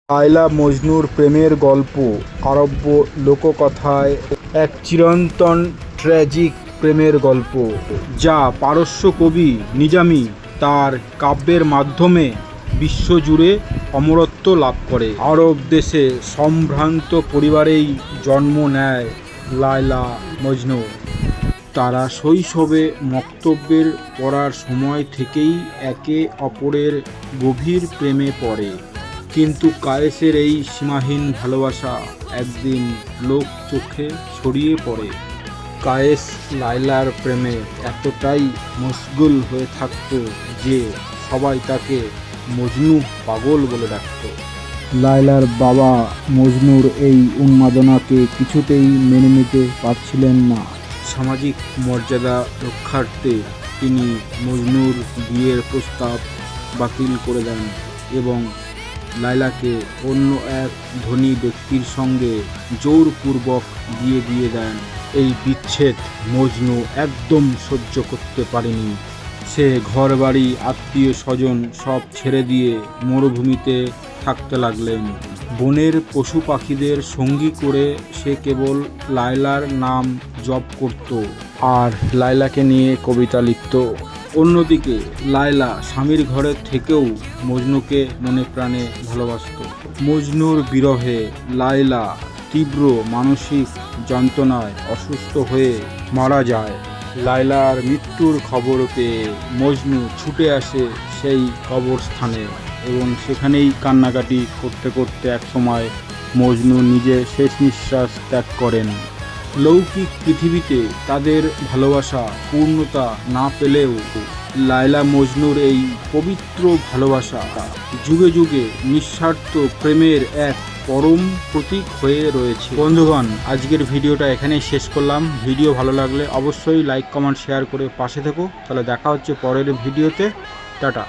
লায়লা মজনুর প্রেমের গল্প আরব্য লোককথায় এক চিরন্তন ট্র্যাজিক প্রেমের গল্প, যা পারস্য কবি নিজামি তার কাব্যের মাধ্যমে বিশ্বজুড়ে অমরত্ব লাভ করে। আরব দেশে সম্ভ্রান্ত পরিবারেই জন্ম নেয় লায়লা মজনু। তারা শৈশবে মক্তব্যের পড়ার সময় থেকেই একে অপরের গভীর প্রেমে পড়ে। কিন্তু কায়েসের এই সীমাহীন ভালোবাসা একদিন লোক চোখে ছড়িয়ে পড়ে। কায়েস লায়লার প্রেমে এতটাই মশগুল হয়ে থাকত যে সবাই তাকে মজনু পাগল বলে ডাকত। লায়লার বাবা মজনুর এই উন্মাদনাকে কিছুতেই মেনে নিতে পারছিলেন না। সামাজিক মর্যাদা রক্ষার্থে তিনি মজনুর বিয়ের প্রস্তাব বাতিল করে দেন এবং লায়লাকে অন্য এক ধনী ব্যক্তির সঙ্গে জোরপূর্বক বিয়ে দিয়ে দেন। এই বিচ্ছেদ মজনু একদম সহ্য করতে পারেনি। সে ঘরবাড়ি আত্মীয় স্বজন সব ছেড়ে দিয়ে মরুভূমিতে থাকতে লাগলেন। বনের পশু পাখিদের সঙ্গী করে সে কেবল লায়লার নাম জপ করত আর লায়লাকে নিয়ে কবিতা লিখত। অন্যদিকে লায়লা স্বামীর ঘরে থেকেও মজনুকে মনে প্রাণে ভালোবাসত। মজনুর বিরহে লায়লা তীব্র মানসিক যন্ত্রণায় অসুস্থ হয়ে মারা যায়। লায়লার মৃত্যুর খবর পেয়ে মজনু ছুটে আসে সেই কবরস্থানে এবং সেখানেই কান্নাকাটি করতে করতে একসময় মজনু নিজে শেষ নিঃশ্বাস ত্যাগ করেন। লৌকিক পৃথিবীতে তাদের ভালোবাসা পূর্ণতা না পেলেও লায়লা মজনুর এই পবিত্র ভালোবাসা যুগে যুগে নিঃস্বার্থ প্রেমের এক পরম প্রতীক হয়ে রয়েছে। বন্ধুগণ, আজকের ভিডিওটা এখানেই শেষ করলাম। ভিডিও ভালো লাগলে অবশ্যই লাইক কমেন্ট শেয়ার করে পাশে থেকো। তাহলে দেখা হচ্ছে পরের ভিডিওতে। টাটা।